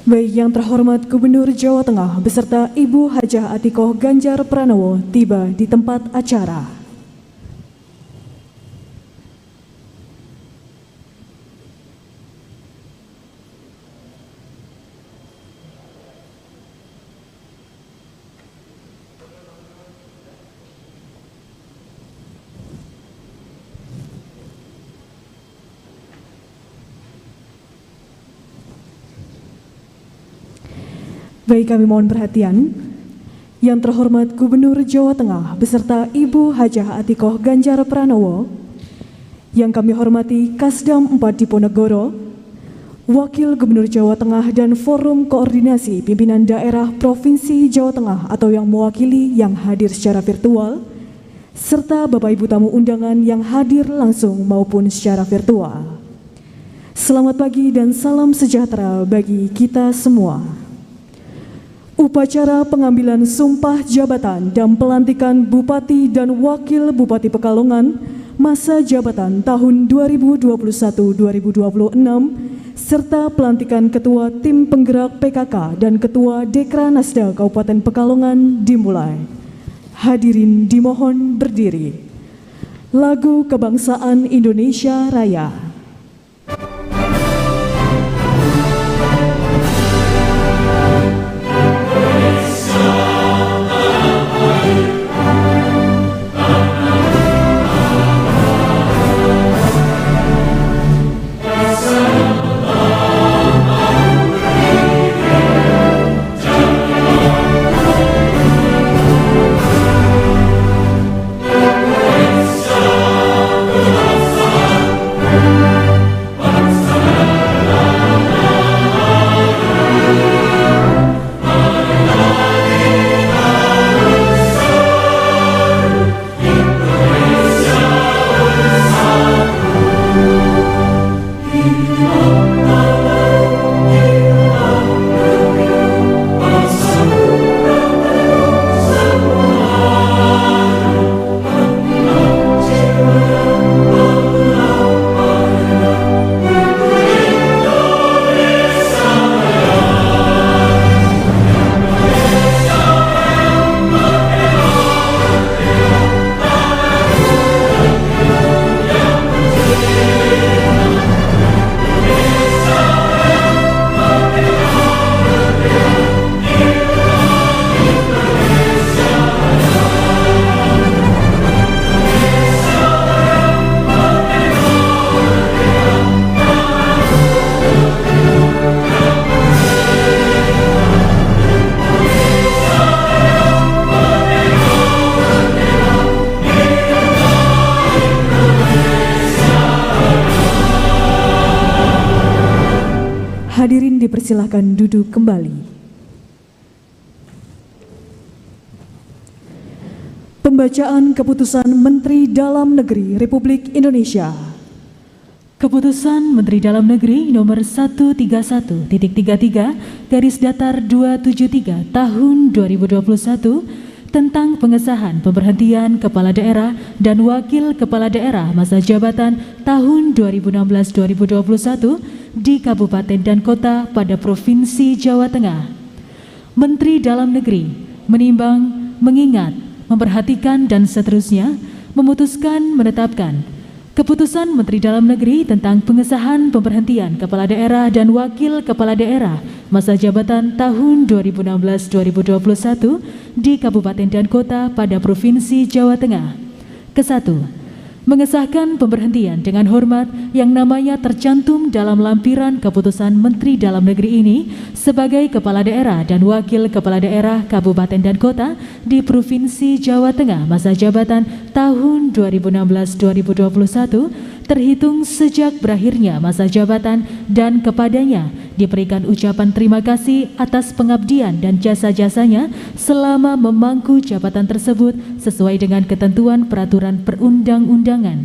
Baik, yang terhormat Gubernur Jawa Tengah beserta Ibu Hajah Atikoh Ganjar Pranowo tiba di tempat acara. Baik, kami mohon perhatian. Yang terhormat Gubernur Jawa Tengah beserta Ibu Hajah Atikoh Ganjar Pranowo, yang kami hormati Kasdam 4 Diponegoro, Wakil Gubernur Jawa Tengah dan Forum Koordinasi Pimpinan Daerah Provinsi Jawa Tengah atau yang mewakili yang hadir secara virtual, serta Bapak Ibu tamu undangan yang hadir langsung maupun secara virtual. Selamat pagi dan salam sejahtera bagi kita semua. Upacara pengambilan sumpah jabatan dan pelantikan Bupati dan Wakil Bupati Pekalongan masa jabatan tahun 2021-2026 serta pelantikan Ketua Tim Penggerak PKK dan Ketua Dekranasda Kabupaten Pekalongan dimulai. Hadirin dimohon berdiri. Lagu Kebangsaan Indonesia Raya. Hadirin dipersilahkan duduk kembali. Pembacaan Keputusan Menteri Dalam Negeri Republik Indonesia. Keputusan Menteri Dalam Negeri nomor 131.33/273 tahun 2021 tentang pengesahan pemberhentian Kepala Daerah dan Wakil Kepala Daerah masa jabatan tahun 2016-2021 di Kabupaten dan Kota pada Provinsi Jawa Tengah. Menteri Dalam Negeri menimbang, mengingat, memperhatikan dan seterusnya memutuskan menetapkan Keputusan Menteri Dalam Negeri tentang pengesahan pemberhentian Kepala Daerah dan Wakil Kepala Daerah masa jabatan tahun 2016-2021 di Kabupaten dan Kota pada Provinsi Jawa Tengah. Ke-1. Mengesahkan pemberhentian dengan hormat yang namanya tercantum dalam lampiran Keputusan Menteri Dalam Negeri ini sebagai Kepala Daerah dan Wakil Kepala Daerah Kabupaten dan Kota di Provinsi Jawa Tengah masa jabatan tahun 2016-2021 terhitung sejak berakhirnya masa jabatan dan kepadanya diberikan ucapan terima kasih atas pengabdian dan jasa-jasanya selama memangku jabatan tersebut sesuai dengan ketentuan peraturan perundang-undangan.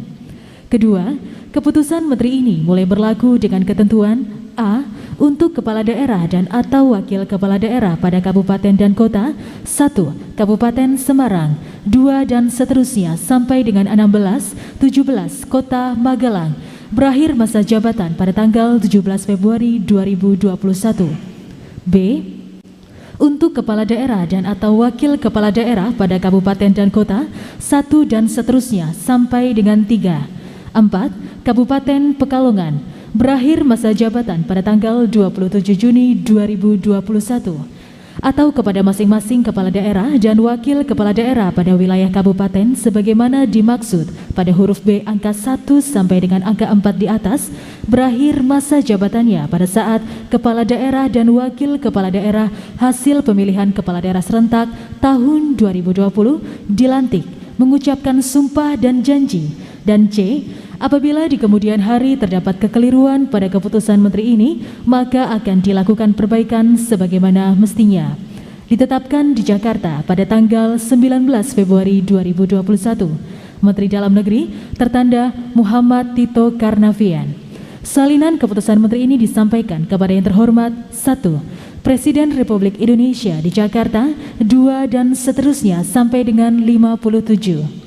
Kedua, keputusan Menteri ini mulai berlaku dengan ketentuan A. Untuk Kepala Daerah dan atau Wakil Kepala Daerah pada Kabupaten dan Kota 1. Kabupaten Semarang 2 dan seterusnya sampai dengan 16, 17 Kota Magelang berakhir masa jabatan pada tanggal 17 Februari 2021. B. Untuk kepala daerah dan atau wakil kepala daerah pada kabupaten dan kota, 1 dan seterusnya sampai dengan 3. 4. Kabupaten Pekalongan, berakhir masa jabatan pada tanggal 27 Juni 2021. Atau kepada masing-masing kepala daerah dan wakil kepala daerah pada wilayah kabupaten sebagaimana dimaksud pada huruf B angka 1 sampai dengan angka 4 di atas, berakhir masa jabatannya pada saat kepala daerah dan wakil kepala daerah hasil pemilihan kepala daerah serentak tahun 2020 dilantik, mengucapkan sumpah dan janji. Dan C. Apabila di kemudian hari terdapat kekeliruan pada keputusan menteri ini, maka akan dilakukan perbaikan sebagaimana mestinya. Ditetapkan di Jakarta pada tanggal 19 Februari 2021. Menteri Dalam Negeri tertanda Muhammad Tito Karnavian. Salinan keputusan menteri ini disampaikan kepada yang terhormat 1. Presiden Republik Indonesia di Jakarta, 2 dan seterusnya sampai dengan 57.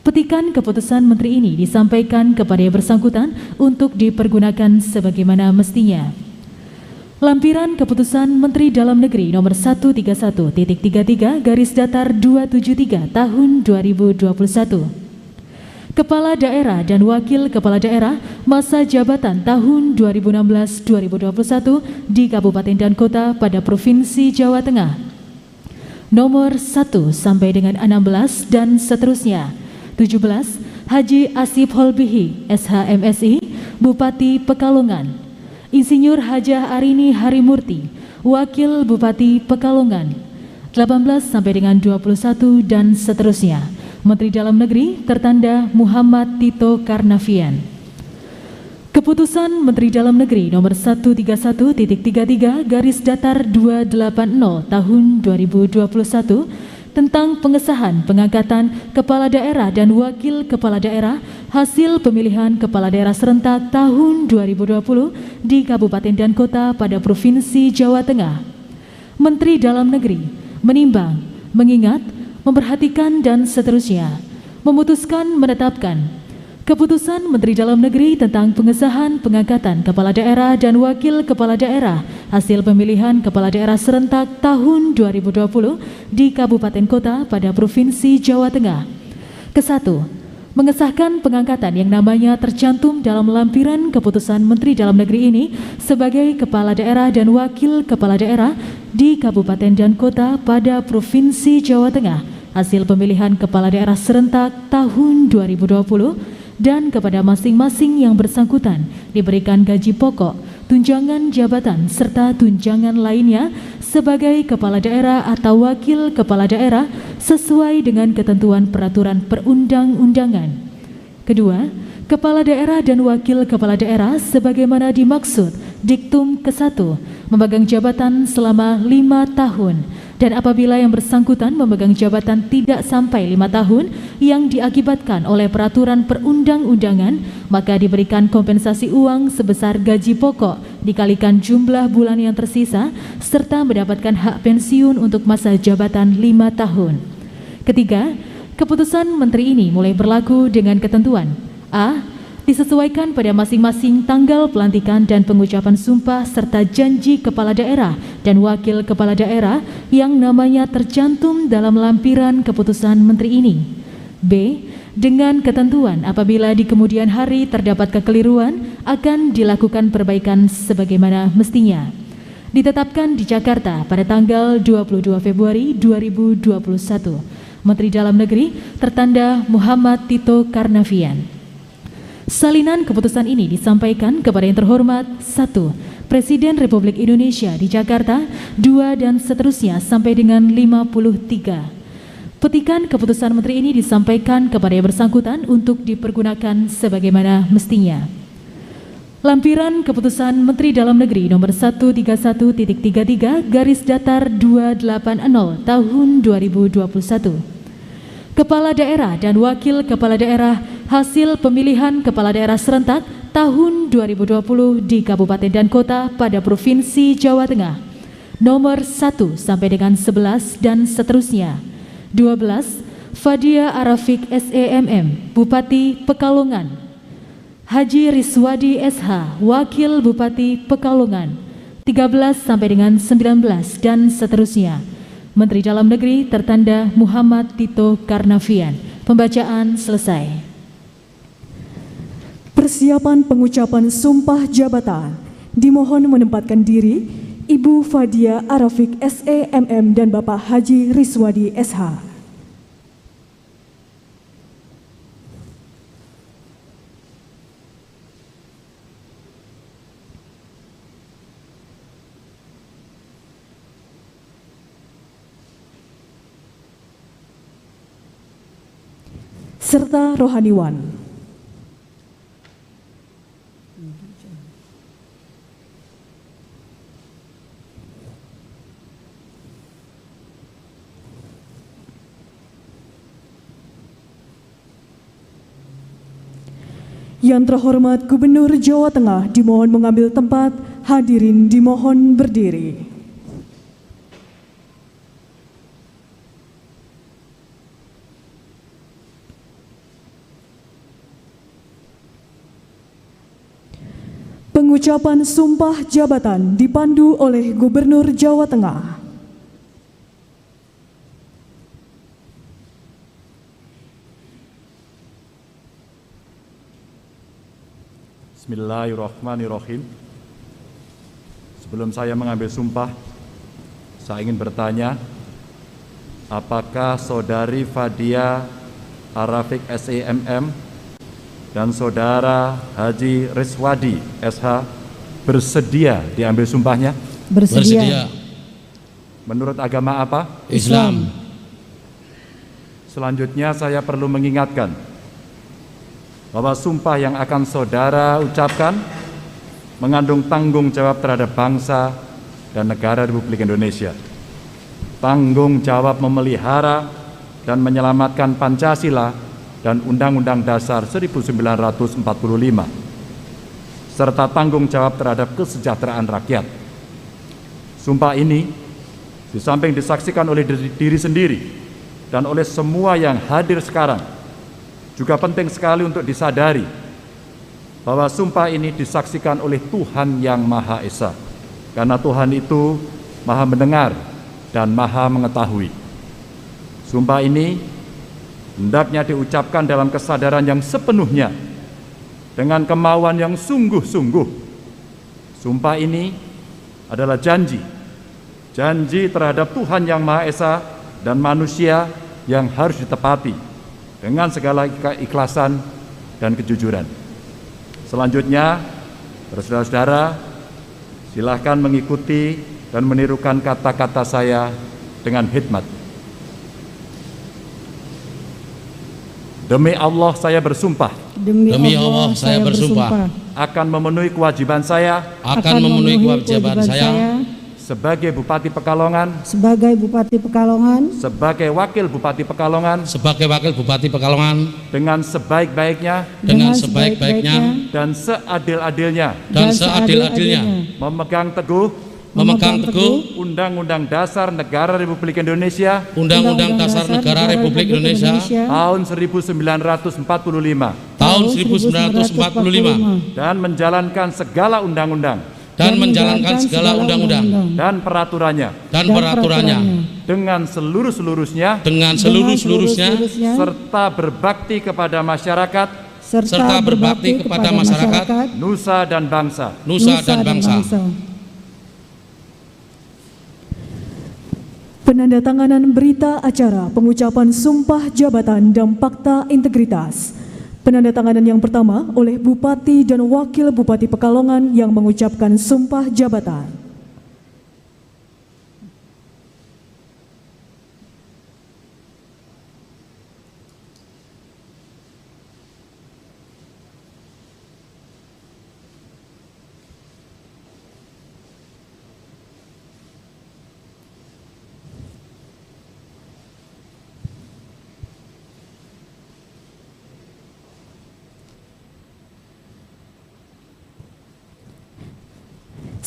Petikan keputusan menteri ini disampaikan kepada yang bersangkutan untuk dipergunakan sebagaimana mestinya. Lampiran keputusan Menteri Dalam Negeri nomor 131.33 garis datar 273 tahun 2021. Kepala daerah dan wakil kepala daerah masa jabatan tahun 2016-2021 di kabupaten dan kota pada Provinsi Jawa Tengah. Nomor 1 sampai dengan 16 dan seterusnya. 17. Haji Asip Holbihi, SHMSI, Bupati Pekalongan. Insinyur Hajah Arini Harimurti, Wakil Bupati Pekalongan. 18 sampai dengan 21 dan seterusnya. Menteri Dalam Negeri tertanda Muhammad Tito Karnavian. Keputusan Menteri Dalam Negeri nomor 131.33 garis datar 280 tahun 2021 tentang pengesahan pengangkatan kepala daerah dan wakil kepala daerah hasil pemilihan kepala daerah serentak tahun 2020 di kabupaten dan kota pada Provinsi Jawa Tengah. Menteri Dalam Negeri menimbang, mengingat, memperhatikan dan seterusnya, memutuskan menetapkan keputusan Menteri Dalam Negeri tentang pengesahan pengangkatan kepala daerah dan wakil kepala daerah hasil pemilihan kepala daerah serentak tahun 2020 di kabupaten kota pada Provinsi Jawa Tengah. Kesatu, mengesahkan pengangkatan yang namanya tercantum dalam lampiran keputusan Menteri Dalam Negeri ini sebagai kepala daerah dan wakil kepala daerah di kabupaten dan kota pada Provinsi Jawa Tengah hasil pemilihan kepala daerah serentak tahun 2020 dan kepada masing-masing yang bersangkutan diberikan gaji pokok, tunjangan jabatan serta tunjangan lainnya sebagai kepala daerah atau wakil kepala daerah sesuai dengan ketentuan peraturan perundang-undangan. Kedua, kepala daerah dan wakil kepala daerah sebagaimana dimaksud diktum ke-1 memegang jabatan selama 5 tahun. Dan apabila yang bersangkutan memegang jabatan tidak sampai 5 tahun yang diakibatkan oleh peraturan perundang-undangan, maka diberikan kompensasi uang sebesar gaji pokok dikalikan jumlah bulan yang tersisa serta mendapatkan hak pensiun untuk masa jabatan 5 tahun. Ketiga, keputusan menteri ini mulai berlaku dengan ketentuan A. Disesuaikan pada masing-masing tanggal pelantikan dan pengucapan sumpah serta janji kepala daerah dan wakil kepala daerah yang namanya tercantum dalam lampiran keputusan menteri ini. B. Dengan ketentuan apabila di kemudian hari terdapat kekeliruan akan dilakukan perbaikan sebagaimana mestinya. Ditetapkan di Jakarta pada tanggal 22 Februari 2021. Menteri Dalam Negeri tertanda Muhammad Tito Karnavian. Salinan keputusan ini disampaikan kepada yang terhormat 1. Presiden Republik Indonesia di Jakarta, 2 dan seterusnya sampai dengan 53. Petikan keputusan menteri ini disampaikan kepada yang bersangkutan untuk dipergunakan sebagaimana mestinya. Lampiran keputusan Menteri Dalam Negeri nomor 131.33 garis datar 280 tahun 2021. Kepala daerah dan wakil kepala daerah hasil pemilihan kepala daerah serentak tahun 2020 di kabupaten dan kota pada Provinsi Jawa Tengah. Nomor 1 sampai dengan 11 dan seterusnya. 12. Fadia Arafik SEMM, Bupati Pekalongan. Haji Riswadi SH, Wakil Bupati Pekalongan. 13 sampai dengan 19 dan seterusnya. Menteri Dalam Negeri tertanda Muhammad Tito Karnavian. Pembacaan selesai. Persiapan pengucapan sumpah jabatan. Dimohon menempatkan diri Ibu Fadia Arafik SEMM dan Bapak Haji Riswadi SH. Serta rohaniwan. Yang terhormat Gubernur Jawa Tengah dimohon mengambil tempat, hadirin dimohon berdiri. Pengucapan sumpah jabatan dipandu oleh Gubernur Jawa Tengah. Bismillahirrahmanirrahim. Sebelum saya mengambil sumpah, saya ingin bertanya, apakah Saudari Fadia Arafik SEMM dan Saudara Haji Riswadi SH bersedia diambil sumpahnya? Bersedia. Menurut agama apa? Islam. Selanjutnya saya perlu mengingatkan bahwa sumpah yang akan saudara ucapkan mengandung tanggung jawab terhadap bangsa dan negara Republik Indonesia. Tanggung jawab memelihara dan menyelamatkan Pancasila dan Undang-Undang Dasar 1945, serta tanggung jawab terhadap kesejahteraan rakyat. Sumpah ini, di samping disaksikan oleh diri sendiri dan oleh semua yang hadir sekarang, juga penting sekali untuk disadari bahwa sumpah ini disaksikan oleh Tuhan yang Maha Esa, karena Tuhan itu Maha mendengar dan Maha mengetahui. Sumpah ini hendaknya diucapkan dalam kesadaran yang sepenuhnya, dengan kemauan yang sungguh-sungguh. Sumpah ini adalah janji terhadap Tuhan yang Maha Esa dan manusia yang harus ditepati dengan segala keikhlasan dan kejujuran. Selanjutnya, saudara-saudara, silahkan mengikuti dan menirukan kata-kata saya dengan hikmat. Demi Allah saya bersumpah. Demi Allah saya bersumpah. Akan memenuhi kewajiban saya. Akan memenuhi kewajiban saya. Sebagai Bupati Pekalongan. Sebagai Bupati Pekalongan. Sebagai Wakil Bupati Pekalongan. Sebagai Wakil Bupati Pekalongan. Dengan sebaik-baiknya. Dengan sebaik-baiknya. Dan seadil-adilnya. Dan seadil-adilnya. Memegang teguh. Undang-Undang Dasar Negara Republik Indonesia. Undang-Undang Dasar Negara Republik Indonesia. Tahun 1945. Tahun 1945. Dan menjalankan segala undang-undang. Dan menjalankan segala undang-undang. Dan peraturannya. Dengan seluruh-seluruhnya. Serta berbakti kepada masyarakat. Nusa dan bangsa. Penandatanganan berita acara pengucapan sumpah jabatan dan fakta integritas. Penandatanganan yang pertama oleh Bupati dan Wakil Bupati Pekalongan yang mengucapkan sumpah jabatan.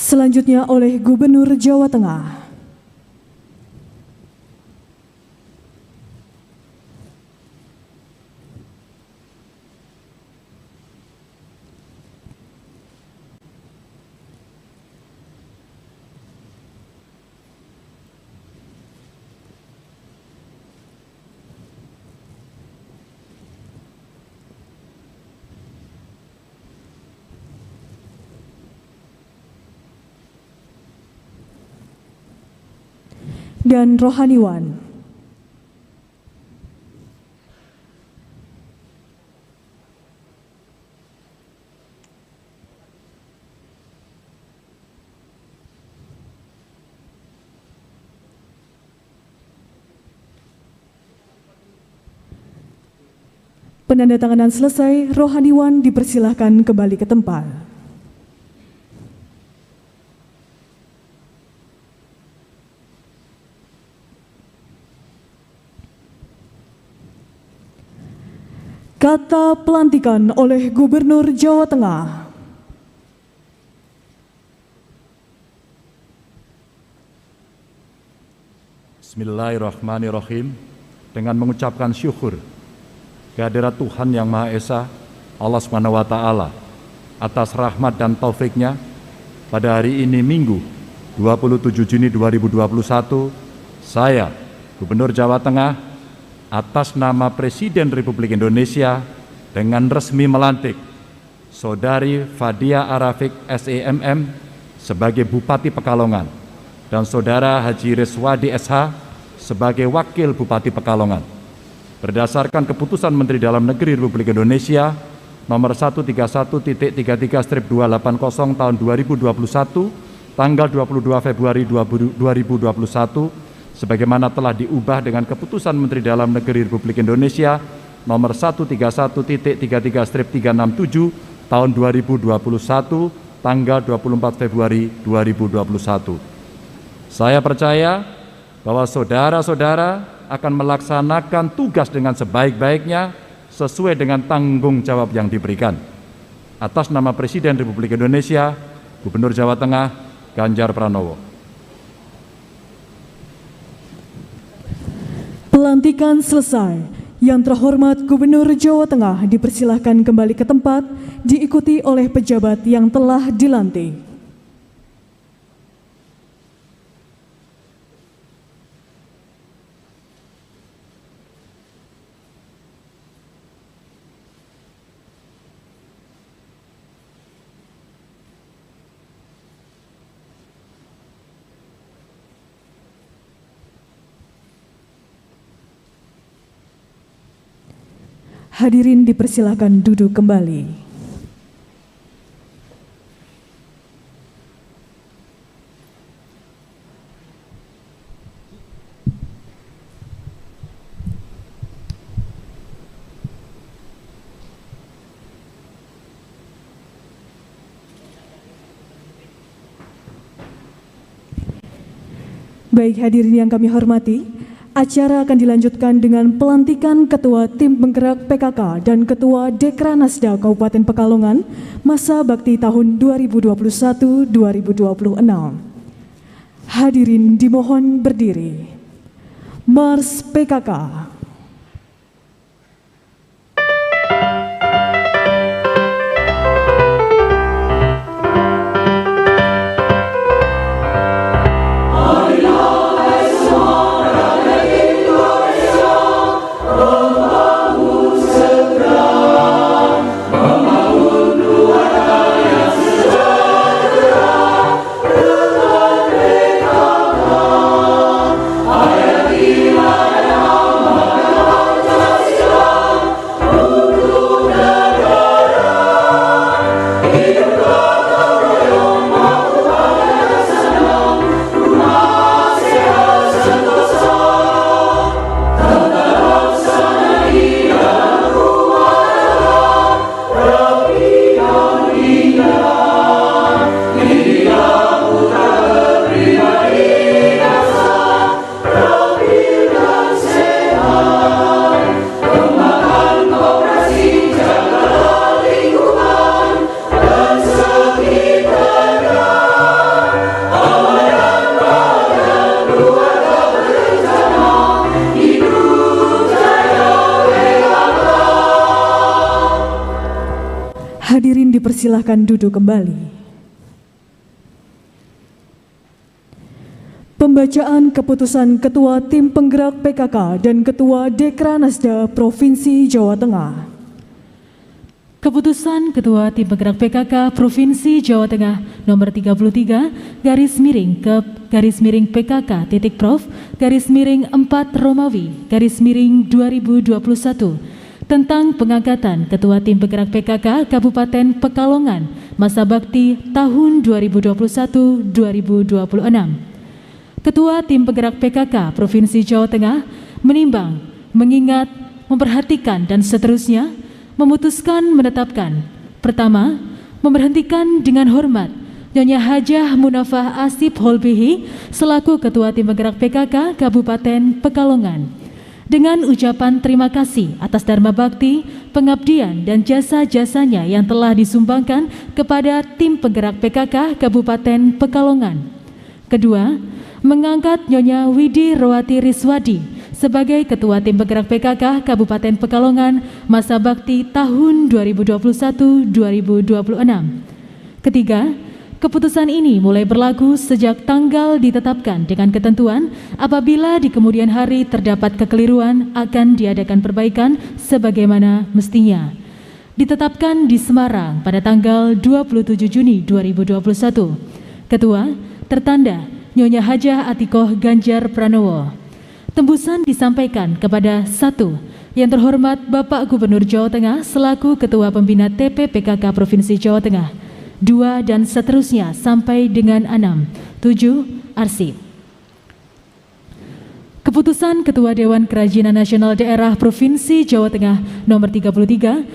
Selanjutnya oleh Gubernur Jawa Tengah. dan rohaniwan. Penandatanganan selesai, rohaniwan dipersilahkan kembali ke tempat. Kata pelantikan oleh Gubernur Jawa Tengah. Bismillahirrahmanirrahim. Dengan mengucapkan syukur kehadirat Tuhan Yang Maha Esa, Allah Subhanahu wa Ta'ala, atas rahmat dan taufiknya, pada hari ini Minggu 27 Juni 2021, saya, Gubernur Jawa Tengah, atas nama Presiden Republik Indonesia, dengan resmi melantik Saudari Fadia Arafik SEMM sebagai Bupati Pekalongan dan Saudara Haji Reswadi SH sebagai Wakil Bupati Pekalongan. Berdasarkan keputusan Menteri Dalam Negeri Republik Indonesia nomor 131.33/280 tahun 2021 tanggal 22 Februari 2021 sebagaimana telah diubah dengan keputusan Menteri Dalam Negeri Republik Indonesia nomor 131.33/367 tahun 2021 tanggal 24 Februari 2021. Saya percaya bahwa saudara-saudara akan melaksanakan tugas dengan sebaik-baiknya sesuai dengan tanggung jawab yang diberikan. Atas nama Presiden Republik Indonesia, Gubernur Jawa Tengah, Ganjar Pranowo. Pelantikan selesai. Yang terhormat Gubernur Jawa Tengah dipersilahkan kembali ke tempat, diikuti oleh pejabat yang telah dilantik. Hadirin dipersilakan duduk kembali. Baik hadirin yang kami hormati, acara akan dilanjutkan dengan pelantikan Ketua Tim Penggerak PKK dan Ketua Dekranasda Kabupaten Pekalongan masa bakti tahun 2021-2026. Hadirin dimohon berdiri. Mars PKK. Hadirin dipersilahkan duduk kembali. Pembacaan keputusan Ketua Tim Penggerak PKK dan Ketua Dekranasda Provinsi Jawa Tengah. Keputusan Ketua Tim Penggerak PKK Provinsi Jawa Tengah nomor 33 /PKK /4 Romawi /2021 tentang pengangkatan Ketua Tim Penggerak PKK Kabupaten Pekalongan masa bakti tahun 2021-2026. Ketua Tim Penggerak PKK Provinsi Jawa Tengah menimbang, mengingat, memperhatikan dan seterusnya memutuskan menetapkan: pertama, memberhentikan dengan hormat Nyonya Hajah Munafah Asip Holbihi selaku Ketua Tim Penggerak PKK Kabupaten Pekalongan dengan ucapan terima kasih atas dharma bakti, pengabdian dan jasa-jasanya yang telah disumbangkan kepada Tim Penggerak PKK Kabupaten Pekalongan. Kedua, mengangkat Nyonya Widi Roati Riswadi sebagai Ketua Tim Penggerak PKK Kabupaten Pekalongan masa bakti tahun 2021-2026. Ketiga, keputusan ini mulai berlaku sejak tanggal ditetapkan dengan ketentuan apabila di kemudian hari terdapat kekeliruan akan diadakan perbaikan sebagaimana mestinya. Ditetapkan di Semarang pada tanggal 27 Juni 2021. Ketua tertanda Nyonya Hajah Atikoh Ganjar Pranowo. Tembusan disampaikan kepada 1. Yang terhormat Bapak Gubernur Jawa Tengah selaku Ketua Pembina TPPKK Provinsi Jawa Tengah. 2 dan seterusnya sampai dengan 6. 7. Arsip. Keputusan Ketua Dewan Kerajinan Nasional Daerah Provinsi Jawa Tengah nomor 33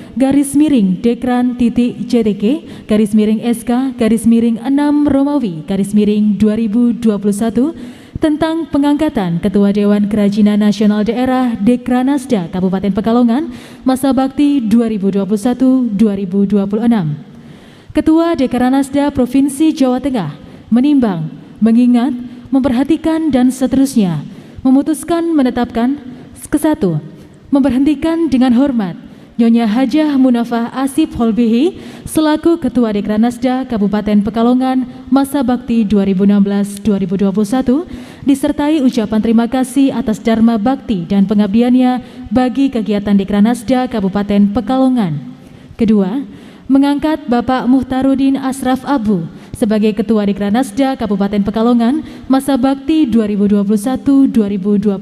/Dekran.JTK /SK /6 Romawi /2021 tentang pengangkatan Ketua Dewan Kerajinan Nasional Daerah Dekranasda Kabupaten Pekalongan masa bakti 2021-2026. Ketua Dekranasda Provinsi Jawa Tengah menimbang, mengingat, memperhatikan dan seterusnya memutuskan menetapkan: ke-1, memberhentikan dengan hormat Nyonya Hajah Munafah Asip Holbihi selaku Ketua Dekranasda Kabupaten Pekalongan masa bakti 2016-2021 disertai ucapan terima kasih atas dharma bakti dan pengabdiannya bagi kegiatan Dekranasda Kabupaten Pekalongan. Kedua, mengangkat Bapak Muhtarudin Asraf Abu sebagai Ketua Dekranasda Kabupaten Pekalongan masa bakti 2021-2026.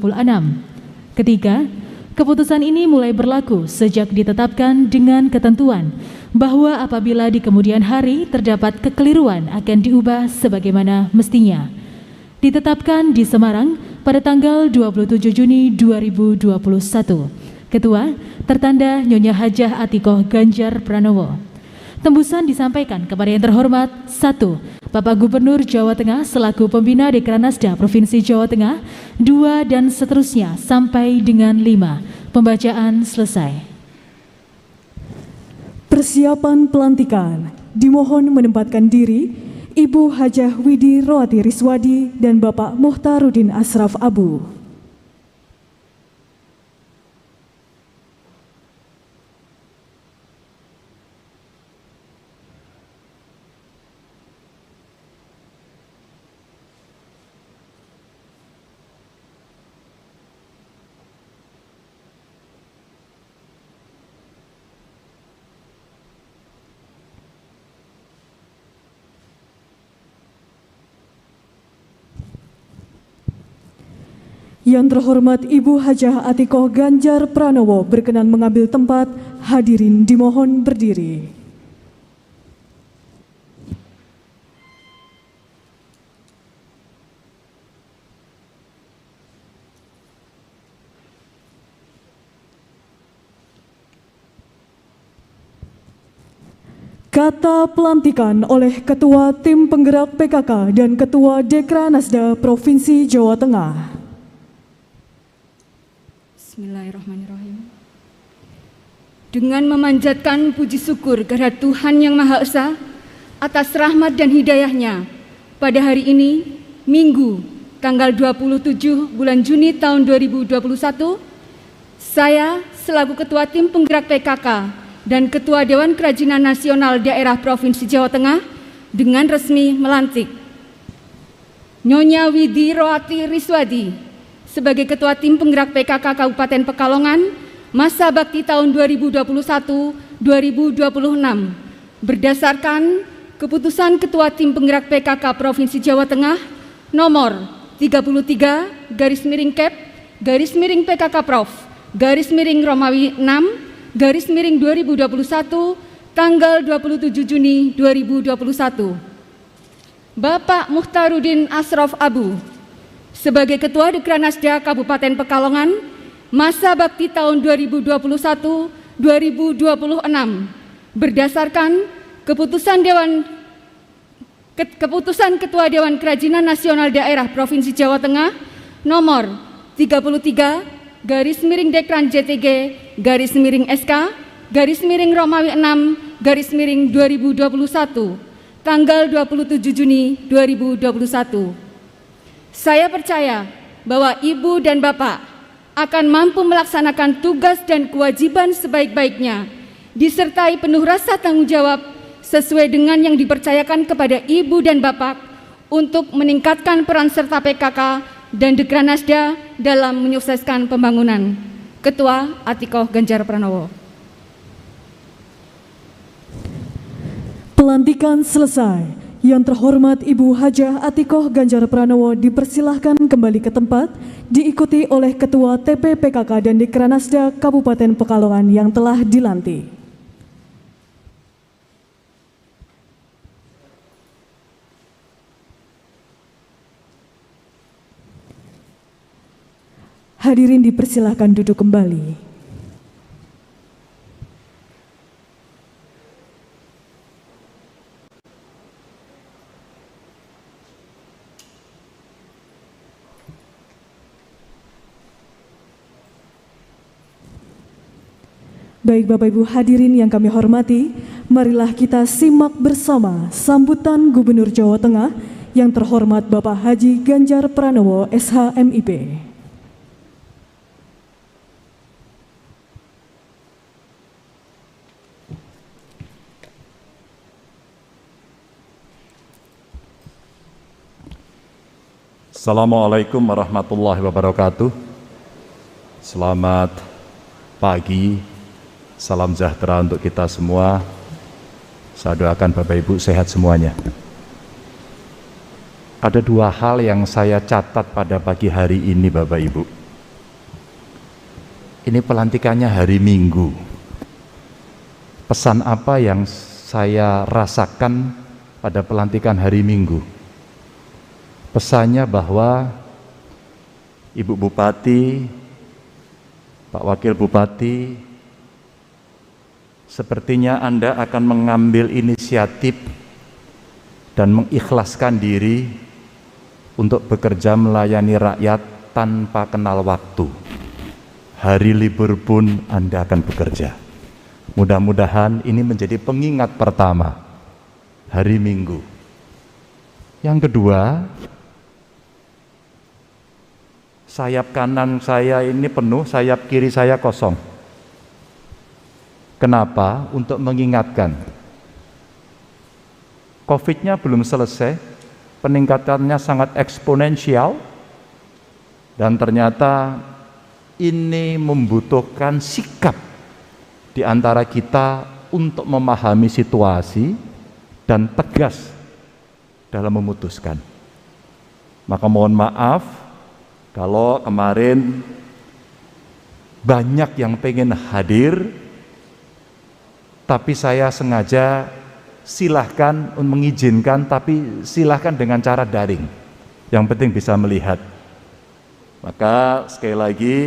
Ketiga, keputusan ini mulai berlaku sejak ditetapkan dengan ketentuan bahwa apabila di kemudian hari terdapat kekeliruan akan diubah sebagaimana mestinya. Ditetapkan di Semarang pada tanggal 27 Juni 2021. Ketua tertanda Nyonya Hajah Atikoh Ganjar Pranowo. Tembusan disampaikan kepada yang terhormat 1. Bapak Gubernur Jawa Tengah selaku Pembina Dekranasda Provinsi Jawa Tengah. 2 dan seterusnya sampai dengan 5. Pembacaan selesai. Persiapan pelantikan. Dimohon menempatkan diri Ibu Hajah Widi Roati Riswadi dan Bapak Muhtarudin Asraf Abu. Yang terhormat Ibu Hajah Atikoh Ganjar Pranowo berkenan mengambil tempat. Hadirin dimohon berdiri. Kata pelantikan oleh Ketua Tim Penggerak PKK dan Ketua Dekranasda Provinsi Jawa Tengah. Bismillahirrahmanirrahim. Dengan memanjatkan puji syukur kehadirat Tuhan Yang Maha Esa atas rahmat dan hidayahnya, pada hari ini, Minggu, tanggal 27 bulan Juni tahun 2021, saya selaku Ketua Tim Penggerak PKK dan Ketua Dewan Kerajinan Nasional Daerah Provinsi Jawa Tengah dengan resmi melantik Nyonya Widi Roati Riswadi sebagai Ketua Tim Penggerak PKK Kabupaten Pekalongan masa bakti tahun 2021-2026 2026 berdasarkan keputusan Ketua Tim Penggerak PKK Provinsi Jawa Tengah nomor 33/PKK-PROF/Romawi 6/2021 tanggal 27 Juni 2021. Bapak Muhtarudin Asrof Abu sebagai Ketua Dekranasda Kabupaten Pekalongan masa bakti tahun 2021-2026 berdasarkan Keputusan Ketua Dewan Kerajinan Nasional Daerah Provinsi Jawa Tengah nomor 33/JTG/SK/Romawi 6/2021 tanggal 27 Juni 2021. Saya percaya bahwa Ibu dan Bapak akan mampu melaksanakan tugas dan kewajiban sebaik-baiknya, disertai penuh rasa tanggung jawab sesuai dengan yang dipercayakan kepada Ibu dan Bapak untuk meningkatkan peran serta PKK dan Dekranasda dalam menyukseskan pembangunan. Ketua Atikoh Ganjar Pranowo. Pelantikan selesai. Yang terhormat Ibu Hajah Atikoh Ganjar Pranowo dipersilahkan kembali ke tempat, diikuti oleh Ketua TP PKK dan Dekranasda Kabupaten Pekalongan yang telah dilantik. Hadirin dipersilahkan duduk kembali. Baik Bapak Ibu hadirin yang kami hormati, marilah kita simak bersama sambutan Gubernur Jawa Tengah yang terhormat Bapak Haji Ganjar Pranowo SH.MIP. Assalamualaikum warahmatullahi wabarakatuh. Selamat pagi, salam sejahtera untuk kita semua. Saya doakan Bapak Ibu sehat semuanya. Ada dua hal yang saya catat pada pagi hari ini Bapak Ibu. Ini pelantikannya hari Minggu. Pesan apa yang saya rasakan pada pelantikan hari Minggu? Pesannya bahwa Ibu Bupati, Pak Wakil Bupati, sepertinya Anda akan mengambil inisiatif dan mengikhlaskan diri untuk bekerja melayani rakyat tanpa kenal waktu. Hari libur pun Anda akan bekerja. Mudah-mudahan ini menjadi pengingat pertama, hari Minggu. Yang kedua, sayap kanan saya ini penuh, sayap kiri saya kosong. Kenapa? Untuk mengingatkan. COVID-nya belum selesai, peningkatannya sangat eksponensial, dan ternyata ini membutuhkan sikap di antara kita untuk memahami situasi dan tegas dalam memutuskan. Maka mohon maaf kalau kemarin banyak yang pengen hadir, tapi saya sengaja silahkan mengizinkan, tapi silahkan dengan cara daring. Yang penting bisa melihat. Maka sekali lagi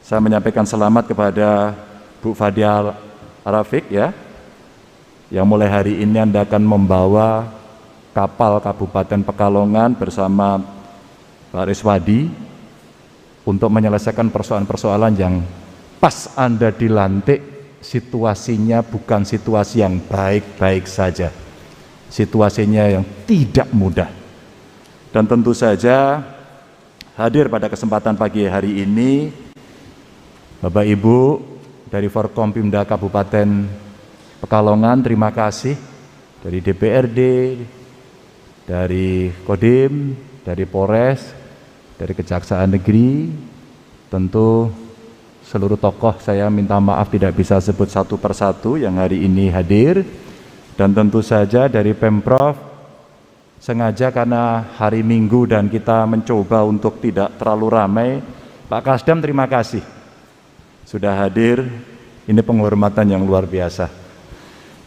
saya menyampaikan selamat kepada Bu Fadia Rafiq ya, yang mulai hari ini Anda akan membawa kapal Kabupaten Pekalongan bersama Pak Riswadi untuk menyelesaikan persoalan-persoalan yang pas Anda dilantik situasinya bukan situasi yang baik-baik saja, situasinya yang tidak mudah. Dan tentu saja hadir pada kesempatan pagi hari ini Bapak Ibu dari Forkompimda Kabupaten Pekalongan, terima kasih, dari DPRD, dari Kodim, dari Polres, dari Kejaksaan Negeri, tentu seluruh tokoh saya minta maaf tidak bisa sebut satu persatu yang hari ini hadir. Dan tentu saja dari Pemprov sengaja karena hari Minggu dan kita mencoba untuk tidak terlalu ramai, Pak Kasdam terima kasih sudah hadir, ini penghormatan yang luar biasa.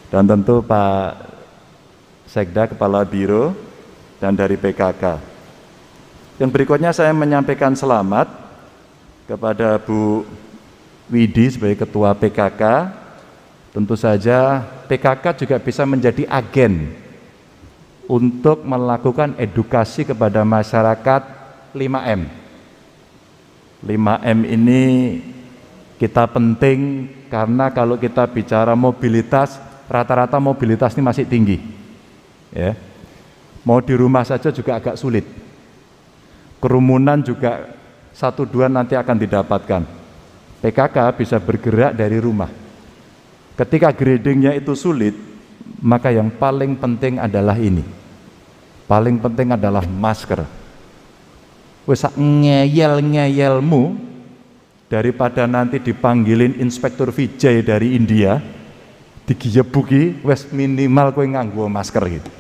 Dan tentu Pak Sekda Kepala Biro dan dari PKK. Yang berikutnya saya menyampaikan selamat kepada Bu Widi sebagai Ketua PKK. Tentu saja PKK juga bisa menjadi agen untuk melakukan edukasi kepada masyarakat 5M. 5M ini kita penting karena kalau kita bicara mobilitas, rata-rata mobilitas ini masih tinggi. Ya. Mau di rumah saja juga agak sulit. Kerumunan juga 1-2 nanti akan didapatkan. PKK bisa bergerak dari rumah. Ketika gradingnya itu sulit, maka yang paling penting adalah ini. Paling penting adalah masker. Wes ngeyel-ngeyelmu daripada nanti dipanggilin Inspektur Vijay dari India, digiyebuki, wes minimal kowe nganggo masker gitu.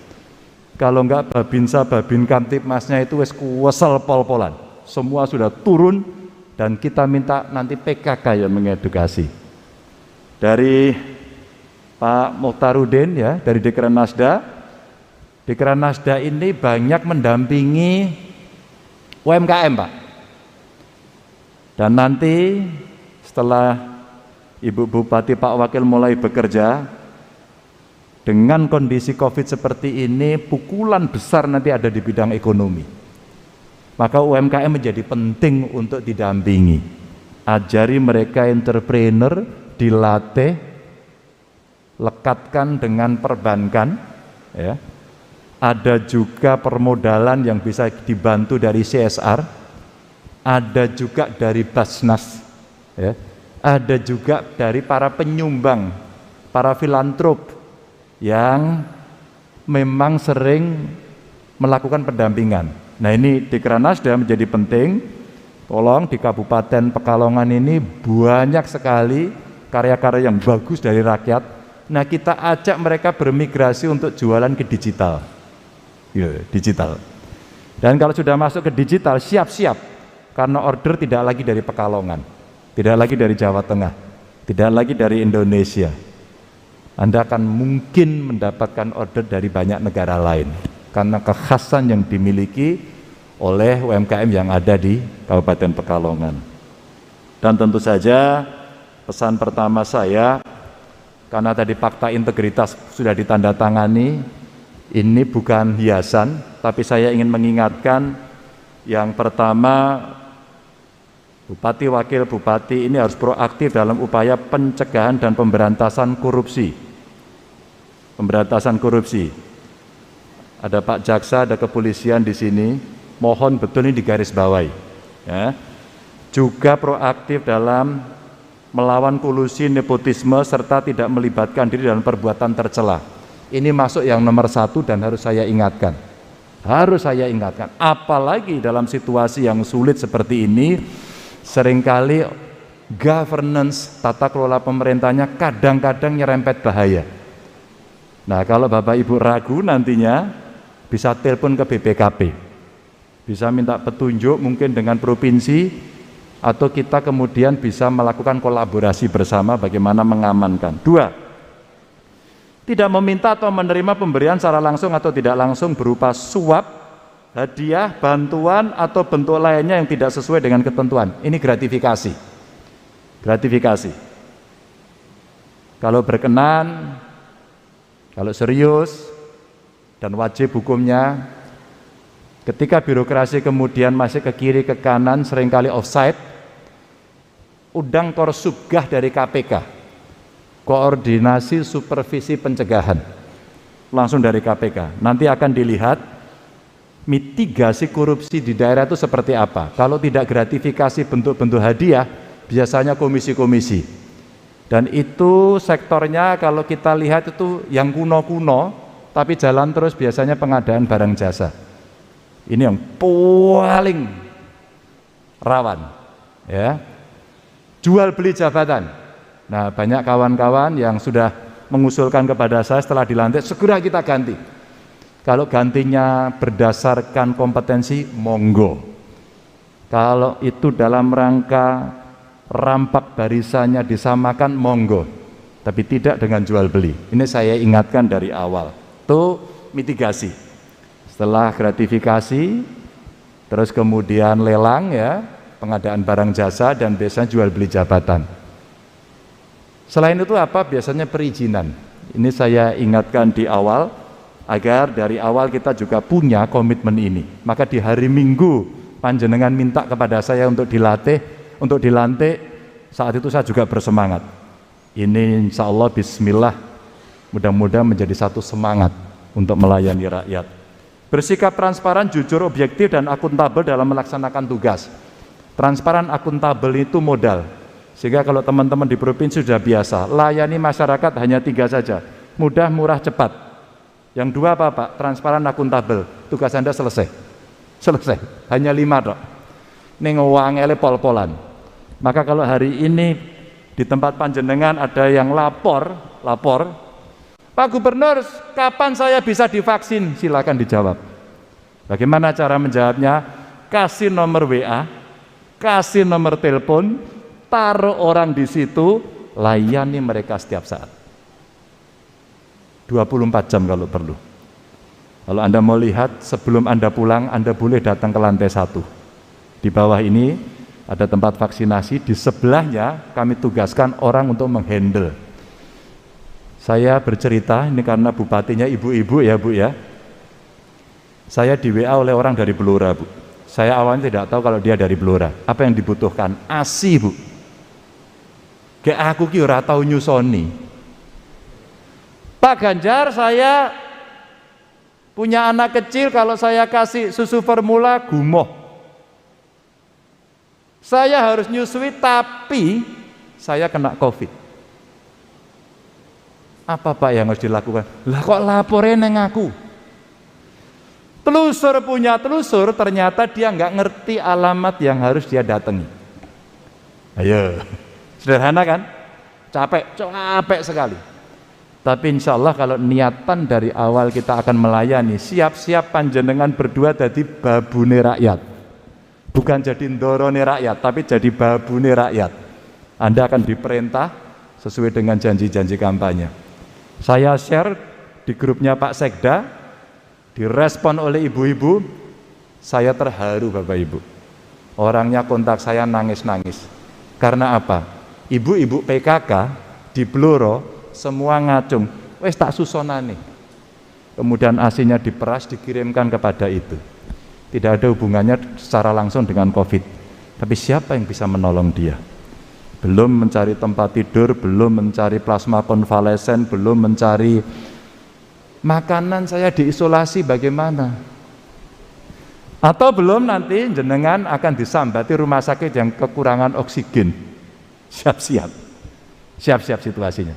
Kalau enggak Babinsa, Babin Kamtipmasnya itu wes kuwesel pol-polan. Semua sudah turun dan kita minta nanti PKK yang mengedukasi. Dari Pak Mukhtarudin ya, dari Dekran Nasda. Dekran Nasda ini banyak mendampingi UMKM, Pak. Dan nanti setelah Ibu Bupati Pak Wakil mulai bekerja, dengan kondisi COVID seperti ini, pukulan besar nanti ada di bidang ekonomi. Maka UMKM menjadi penting untuk didampingi. Ajari mereka entrepreneur, dilatih, lekatkan dengan perbankan, ya. Ada juga permodalan yang bisa dibantu dari CSR, ada juga dari Basnas, ya. Ada juga dari para penyumbang, para filantrop yang memang sering melakukan pendampingan. Nah ini di Kranasda menjadi penting. Tolong di Kabupaten Pekalongan ini banyak sekali karya-karya yang bagus dari rakyat. Nah kita ajak mereka bermigrasi untuk jualan ke digital. Digital. Dan kalau sudah masuk ke digital, siap-siap. Karena order tidak lagi dari Pekalongan, tidak lagi dari Jawa Tengah, tidak lagi dari Indonesia. Anda akan mungkin mendapatkan order dari banyak negara lain. Karena kekhasan yang dimiliki oleh UMKM yang ada di Kabupaten Pekalongan. Dan tentu saja pesan pertama saya, karena tadi fakta integritas sudah ditandatangani, ini bukan hiasan, tapi saya ingin mengingatkan yang pertama, Bupati Wakil Bupati ini harus proaktif dalam upaya pencegahan dan pemberantasan korupsi. Pemberantasan korupsi. Ada Pak Jaksa, ada kepolisian di sini, mohon betul ini digarisbawahi. Ya. Juga proaktif dalam melawan kolusi, nepotisme, serta tidak melibatkan diri dalam perbuatan tercela. Ini masuk yang nomor 1 dan harus saya ingatkan. Harus saya ingatkan. Apalagi dalam situasi yang sulit seperti ini, seringkali governance, tata kelola pemerintahnya kadang-kadang nyerempet bahaya. Nah kalau Bapak Ibu ragu nantinya, bisa telepon ke BPKP. Bisa minta petunjuk mungkin dengan provinsi, atau kita kemudian bisa melakukan kolaborasi bersama bagaimana mengamankan. 2, tidak meminta atau menerima pemberian secara langsung atau tidak langsung berupa suap, hadiah, bantuan, atau bentuk lainnya yang tidak sesuai dengan ketentuan. Ini gratifikasi. Gratifikasi. Kalau berkenan, kalau serius, dan wajib hukumnya, ketika birokrasi kemudian masih ke kiri, ke kanan, seringkali offside, undang Korsubgah dari KPK, koordinasi supervisi pencegahan, langsung dari KPK. Nanti akan dilihat mitigasi korupsi di daerah itu seperti apa. Kalau tidak gratifikasi bentuk-bentuk hadiah, biasanya komisi-komisi. Dan itu sektornya kalau kita lihat itu yang kuno-kuno, tapi jalan terus biasanya pengadaan barang jasa. Ini yang paling rawan, ya. jual beli jabatan. Nah, banyak kawan-kawan yang sudah mengusulkan kepada saya setelah dilantik segera kita ganti. Kalau gantinya berdasarkan kompetensi, monggo. Kalau itu dalam rangka rampak barisannya disamakan, monggo. Tapi tidak dengan jual beli. Ini saya ingatkan dari awal. Itu mitigasi. Setelah gratifikasi, terus kemudian lelang ya, pengadaan barang jasa, dan biasanya jual beli jabatan. Selain itu apa? Biasanya perizinan. Ini saya ingatkan di awal, agar dari awal kita juga punya komitmen ini. Maka di hari Minggu panjenengan minta kepada saya untuk dilatih, untuk dilantik, saat itu saya juga bersemangat. Ini insya Allah bismillah, mudah-mudahan menjadi satu semangat untuk melayani rakyat. Bersikap transparan, jujur, objektif, dan akuntabel dalam melaksanakan tugas. Transparan, akuntabel itu modal. Sehingga kalau teman-teman di provinsi sudah biasa, layani masyarakat hanya 3 saja, mudah, murah, cepat. Yang 2 apa Pak? Transparan, akuntabel. Tugas Anda selesai. Selesai. Hanya 5 dok. Ning wangele pol-polan. Maka kalau hari ini di tempat panjenengan ada yang lapor, Pak Gubernur, kapan saya bisa divaksin? Silakan dijawab. Bagaimana cara menjawabnya? Kasih nomor WA, kasih nomor telepon, taruh orang di situ, layani mereka setiap saat. 24 jam kalau perlu. Kalau Anda mau lihat, sebelum Anda pulang, Anda boleh datang ke lantai 1. Di bawah ini ada tempat vaksinasi, di sebelahnya kami tugaskan orang untuk menghandle. Saya bercerita, ini karena bupatinya ibu-ibu ya Bu ya. Saya di WA oleh orang dari Blora Bu. Saya awalnya tidak tahu kalau dia dari Blora. Apa yang dibutuhkan? ASI Bu. Kayak aku ki ora tau nyusoni. Pak Ganjar, saya punya anak kecil, kalau saya kasih susu formula gumoh. Saya harus nyusui tapi saya kena COVID. Apa Pak yang harus dilakukan? Lah kok laporin neng aku? Telusur punya telusur, ternyata dia nggak ngerti alamat yang harus dia datangi. Ayo, sederhana kan? Capek sekali. Tapi insya Allah kalau niatan dari awal kita akan melayani, siap-siap panjenengan berdua jadi babune rakyat. Bukan jadi ndorone rakyat, tapi jadi babune rakyat. Anda akan diperintah sesuai dengan janji-janji kampanye. Saya share di grupnya Pak Sekda, direspon oleh ibu-ibu, saya terharu Bapak Ibu. Orangnya kontak saya nangis-nangis. Karena apa? Ibu-ibu PKK di Blora semua ngacung, wes tak susonane. Kemudian asinya diperas, dikirimkan kepada itu. Tidak ada hubungannya secara langsung dengan COVID. Tapi siapa yang bisa menolong dia? Belum mencari tempat tidur, belum mencari plasma konvalesen, belum mencari makanan, saya diisolasi bagaimana? Atau belum nanti jenengan akan disambati rumah sakit yang kekurangan oksigen. Siap-siap situasinya.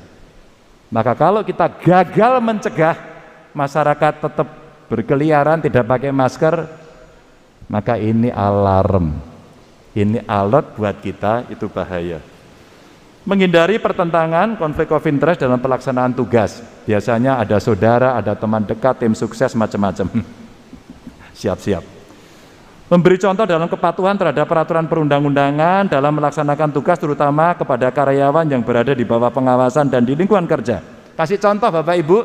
Maka kalau kita gagal mencegah masyarakat tetap berkeliaran tidak pakai masker, maka ini alarm, ini alert buat kita, itu bahaya. Menghindari pertentangan, konflik of interest dalam pelaksanaan tugas. Biasanya ada saudara, ada teman dekat, tim sukses, macam-macam. Siap-siap. Memberi contoh dalam kepatuhan terhadap peraturan perundang-undangan dalam melaksanakan tugas, terutama kepada karyawan yang berada di bawah pengawasan dan di lingkungan kerja. Kasih contoh Bapak Ibu.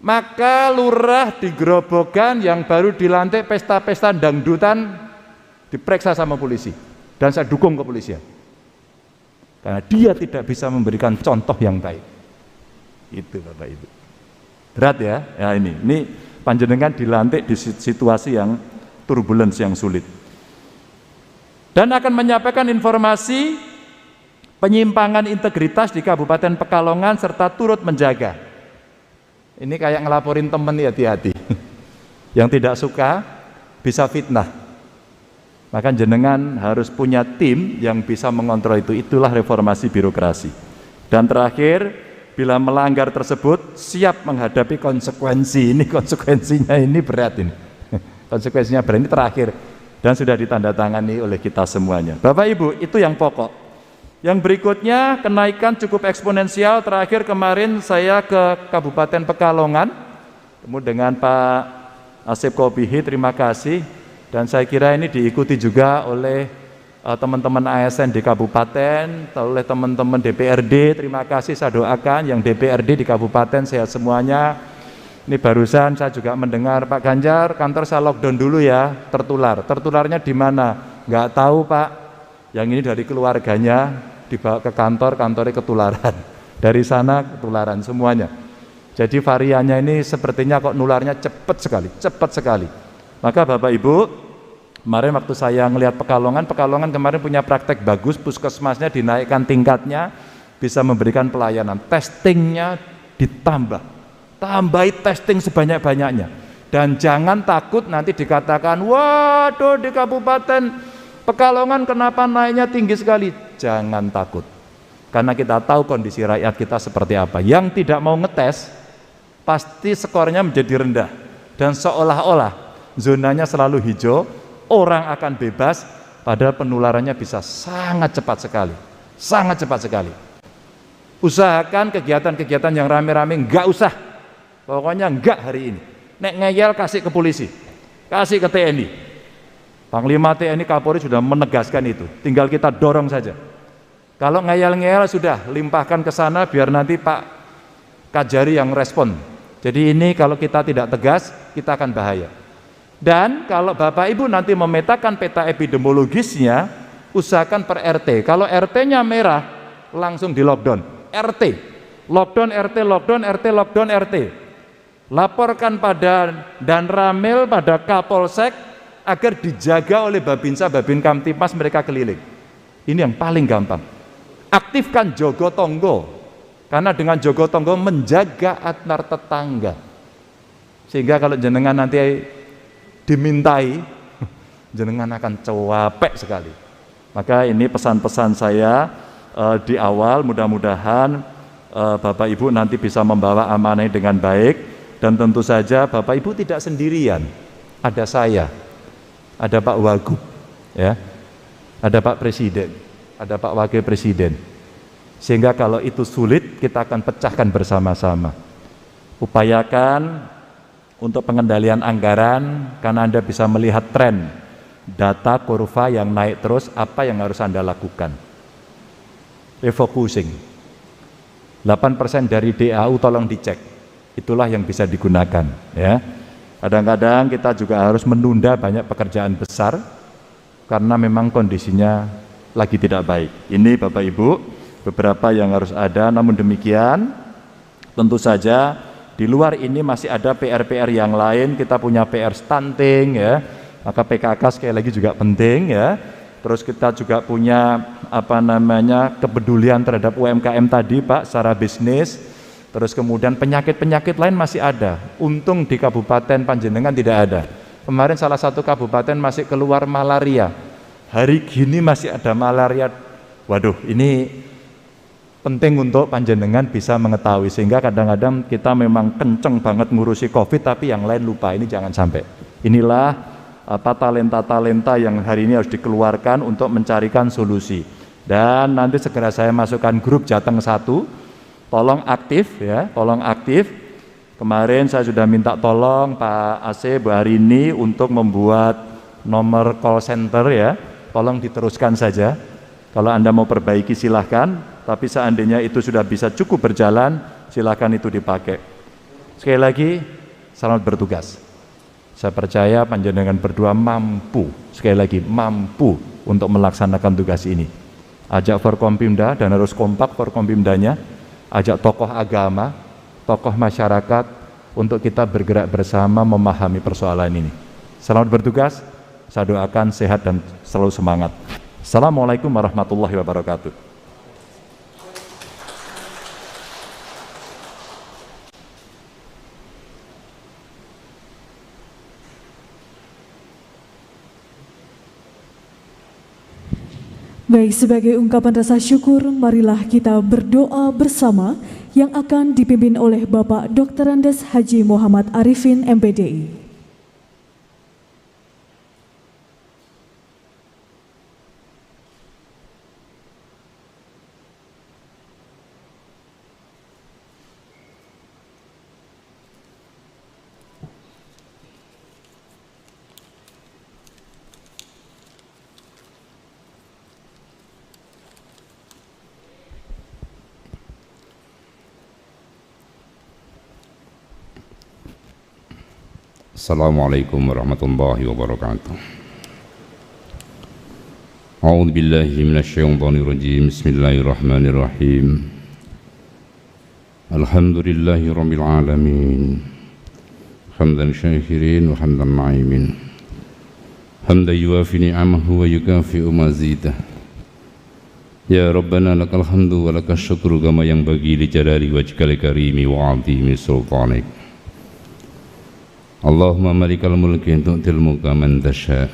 Maka lurah di Grobogan yang baru dilantik pesta-pesta dangdutan diperiksa sama polisi. Dan saya dukung kepolisian. Karena dia tidak bisa memberikan contoh yang baik. Itu Bapak Ibu. Berat ya? Ya ini panjenengan dilantik di situasi yang turbulence, yang sulit. Dan akan menyampaikan informasi penyimpangan integritas di Kabupaten Pekalongan serta turut menjaga. Ini kayak ngelaporin teman, ya, hati-hati. Yang tidak suka bisa fitnah. Maka jenengan harus punya tim yang bisa mengontrol itu. Itulah reformasi birokrasi. Dan terakhir, bila melanggar tersebut siap menghadapi konsekuensi. Ini konsekuensinya ini berat ini. Konsekuensinya berat. Ini terakhir. dan sudah ditandatangani oleh kita semuanya. Bapak Ibu, itu yang pokok. Yang berikutnya, kenaikan cukup eksponensial. Terakhir kemarin saya ke Kabupaten Pekalongan, ketemu dengan Pak Asep Kobihi, terima kasih. Dan saya kira ini diikuti juga oleh teman-teman ASN di kabupaten, oleh teman-teman DPRD, terima kasih, saya doakan yang DPRD di kabupaten sehat semuanya. Ini barusan saya juga mendengar, Pak Ganjar, kantor saya lockdown dulu ya, tertularnya di mana? Nggak tahu Pak, yang ini dari keluarganya dibawa ke kantor, kantornya ketularan, dari sana ketularan semuanya. Jadi variannya ini sepertinya kok nularnya cepat sekali. Maka Bapak Ibu, kemarin waktu saya ngelihat Pekalongan kemarin punya praktek bagus, puskesmasnya dinaikkan tingkatnya, bisa memberikan pelayanan, testingnya tambahi testing sebanyak-banyaknya. Dan jangan takut nanti dikatakan, waduh di Kabupaten Pekalongan kenapa naiknya tinggi sekali. Jangan takut, karena kita tahu kondisi rakyat kita seperti apa. Yang tidak mau ngetes pasti skornya menjadi rendah, dan seolah-olah zonanya selalu hijau, orang akan bebas, padahal penularannya bisa sangat cepat sekali. Usahakan kegiatan-kegiatan yang rame-rame enggak usah, pokoknya enggak hari ini. Nek ngeyel kasih ke polisi, kasih ke TNI. Panglima TNI Kapolri sudah menegaskan itu, tinggal kita dorong saja. Kalau ngeyel-ngeyel sudah limpahkan ke sana, biar nanti Pak Kajari yang respon. Jadi ini kalau kita tidak tegas, kita akan bahaya. Dan kalau Bapak Ibu nanti memetakan peta epidemiologisnya, usahakan per RT. Kalau RT-nya merah, langsung di lockdown. RT, lockdown RT, lockdown RT, lockdown RT. Laporkan pada Danramil, pada Kapolsek, agar dijaga oleh Babinsa, Babin Kamtipas, mereka keliling. Ini yang paling gampang. Aktifkan Jogotonggo, karena dengan Jogotonggo menjaga antar tetangga. Sehingga kalau jenengan nanti dimintai, jenengan akan capek sekali. Maka ini pesan-pesan saya di awal, mudah-mudahan Bapak Ibu nanti bisa membawa amanah dengan baik. Dan tentu saja Bapak Ibu tidak sendirian, ada saya, ada Pak Wagub, ya, ada Pak Presiden, ada Pak Wakil Presiden. Sehingga kalau itu sulit, kita akan pecahkan bersama-sama. Upayakan untuk pengendalian anggaran, karena Anda bisa melihat tren data kurva yang naik terus. Apa yang harus Anda lakukan? Refocusing. 8% dari DAU tolong dicek, itulah yang bisa digunakan, ya. Kadang-kadang kita juga harus menunda banyak pekerjaan besar karena memang kondisinya lagi tidak baik. Ini Bapak Ibu beberapa yang harus ada. Namun demikian, tentu saja di luar ini masih ada PR-PR yang lain. Kita punya PR stunting, ya, maka PKK sekali lagi juga penting, ya. Terus kita juga punya kepedulian terhadap UMKM tadi Pak, secara bisnis. Terus kemudian penyakit-penyakit lain masih ada. Untung di Kabupaten Panjenengan tidak ada. Kemarin salah satu kabupaten masih keluar malaria. Hari gini masih ada malaria. Waduh, ini penting untuk Panjenengan bisa mengetahui. Sehingga kadang-kadang kita memang kenceng banget ngurusi COVID, tapi yang lain lupa. Ini jangan sampai. Inilah talenta-talenta yang hari ini harus dikeluarkan untuk mencarikan solusi. Dan nanti segera saya masukkan grup Jateng 1. Tolong aktif, ya, tolong aktif. Kemarin saya sudah minta tolong Pak AC Bu Harini untuk membuat nomor call center, ya. Tolong diteruskan saja. Kalau Anda mau perbaiki silahkan, tapi seandainya itu sudah bisa cukup berjalan, silahkan itu dipakai. Sekali lagi, selamat bertugas. Saya percaya Panjenengan berdua mampu, sekali lagi mampu untuk melaksanakan tugas ini. Ajak Forkompimda dan harus kompak Forkompimdanya. Ajak tokoh agama, tokoh masyarakat untuk kita bergerak bersama memahami persoalan ini. Selamat bertugas, saya doakan sehat dan selalu semangat. Assalamualaikum warahmatullahi wabarakatuh. Baik, sebagai ungkapan rasa syukur, marilah kita berdoa bersama yang akan dipimpin oleh Bapak Dr. Andes Haji Muhammad Arifin, MPDI. Assalamualaikum warahmatullahi wabarakatuh. A'udzu billahi minasyaitonir rajim. Bismillahirrahmanirrahim. Alhamdulillahi rabbil alamin. Hamdan syakirin wa hamdan na'imin. Hamdan yuwafi ni'amahu wa yukafi'u mazidah. Ya Rabbana lakal hamdu wa lakal syukru kama yang bagi li jalali wajhikal karimi wa 'azimi sultanik. Allahumma malikal mulki tu'til mulka man tasha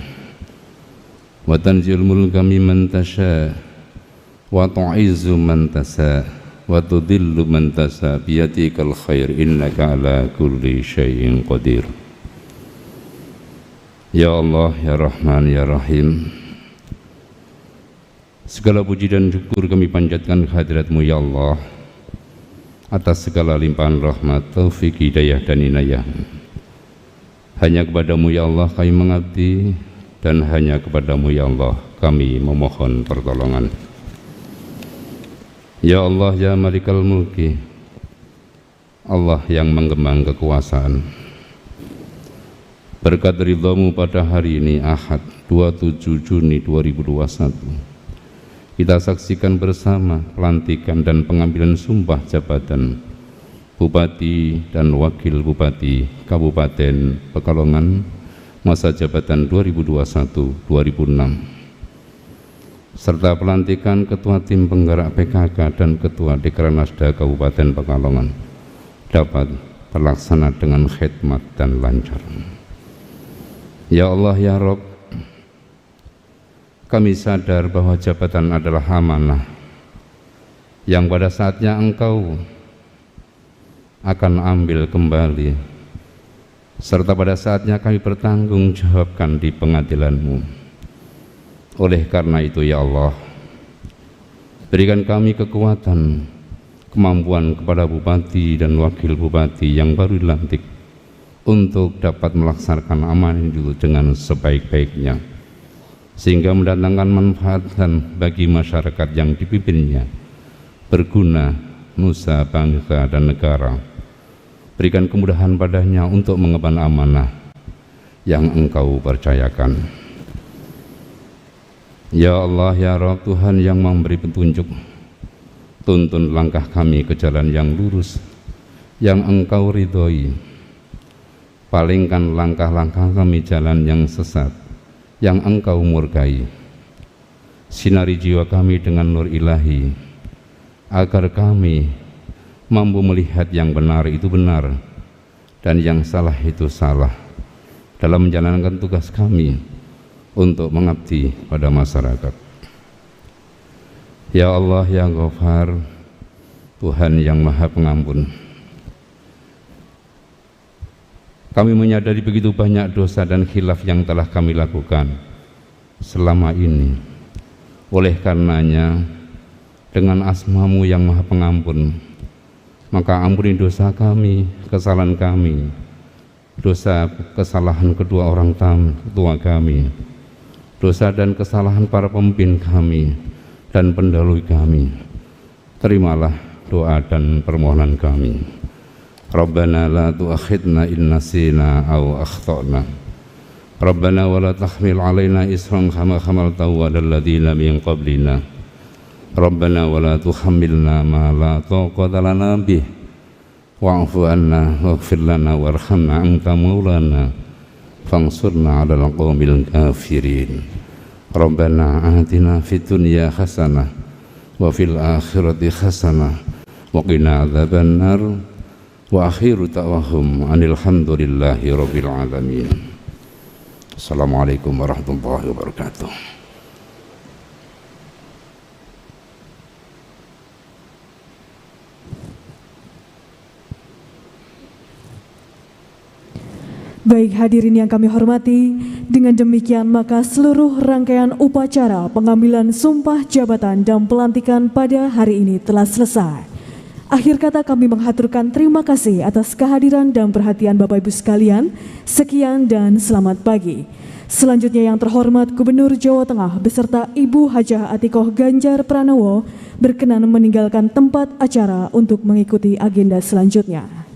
wa tanzil mulka mimman tasha wa tu'izzu man tasha wa tudhillu man tasha biyadikal khair innaka ala kulli syai'in qadir. Ya Allah, ya Rahman, ya Rahim, segala puji dan syukur kami panjatkan kehadirat-Mu ya Allah atas segala limpahan rahmat, taufik, hidayah dan inayah. Hanya kepadamu ya Allah kami mengabdi, dan hanya kepadamu ya Allah kami memohon pertolongan. Ya Allah, ya Malikal Mulki, Allah yang menggembang kekuasaan, berkat ridha-Mu pada hari ini Ahad 27 Juni 2021 kita saksikan bersama pelantikan dan pengambilan sumpah jabatan Bupati dan Wakil Bupati Kabupaten Pekalongan masa jabatan 2021-2006 serta pelantikan Ketua Tim Penggerak PKK dan Ketua Dekranasda Kabupaten Pekalongan dapat terlaksana dengan khidmat dan lancar. Ya Allah, ya Rabb, kami sadar bahwa jabatan adalah amanah yang pada saatnya Engkau akan ambil kembali, serta pada saatnya kami bertanggung jawabkan di pengadilan-Mu. Oleh karena itu ya Allah, berikan kami kekuatan, kemampuan kepada Bupati dan Wakil Bupati yang baru dilantik untuk dapat melaksanakan amanah itu dengan sebaik-baiknya, sehingga mendatangkan manfaat dan bagi masyarakat yang dipimpinnya, berguna nusa, bangsa dan negara. Berikan kemudahan padanya untuk mengemban amanah yang Engkau percayakan. Ya Allah, ya Rabb, Tuhan yang memberi petunjuk, tuntun langkah kami ke jalan yang lurus yang Engkau ridhoi. Palingkan langkah-langkah kami jalan yang sesat yang Engkau murkai. Sinari jiwa kami dengan nur ilahi, agar kami mampu melihat yang benar itu benar dan yang salah itu salah dalam menjalankan tugas kami untuk mengabdi pada masyarakat. Ya Allah, ya Ghafar, Tuhan yang Maha Pengampun, kami menyadari begitu banyak dosa dan khilaf yang telah kami lakukan selama ini. Oleh karenanya, dengan asma-Mu yang Maha Pengampun, maka ampuni dosa kami, kesalahan kami, dosa kesalahan kedua orang tua kami, dosa dan kesalahan para pemimpin kami dan pendahulu kami. Terimalah doa dan permohonan kami. Rabbana la tu'akhidna in nasina aw akhtana. Rabbana wa la tahmil alaina isran kama hamaltahu 'alal ladzina min qablina. Rabbana wa la tuhammilna ma la taqata lana bih wa'fu anna waghfir lana warhamna anta maulana fansurna 'alal qaumil kafirin. Rabbana atina fid dunya hasanah wa fil akhirati hasanah wa qina adzabannar wa akhiru ta'wahum anil hamdulillahi rabbil alamin. Assalamualaikum warahmatullahi wabarakatuh. Baik hadirin yang kami hormati, dengan demikian maka seluruh rangkaian upacara pengambilan sumpah jabatan dan pelantikan pada hari ini telah selesai. Akhir kata kami menghaturkan terima kasih atas kehadiran dan perhatian Bapak Ibu sekalian. Sekian dan selamat pagi. Selanjutnya yang terhormat Gubernur Jawa Tengah beserta Ibu Hajah Atikoh Ganjar Pranowo berkenan meninggalkan tempat acara untuk mengikuti agenda selanjutnya.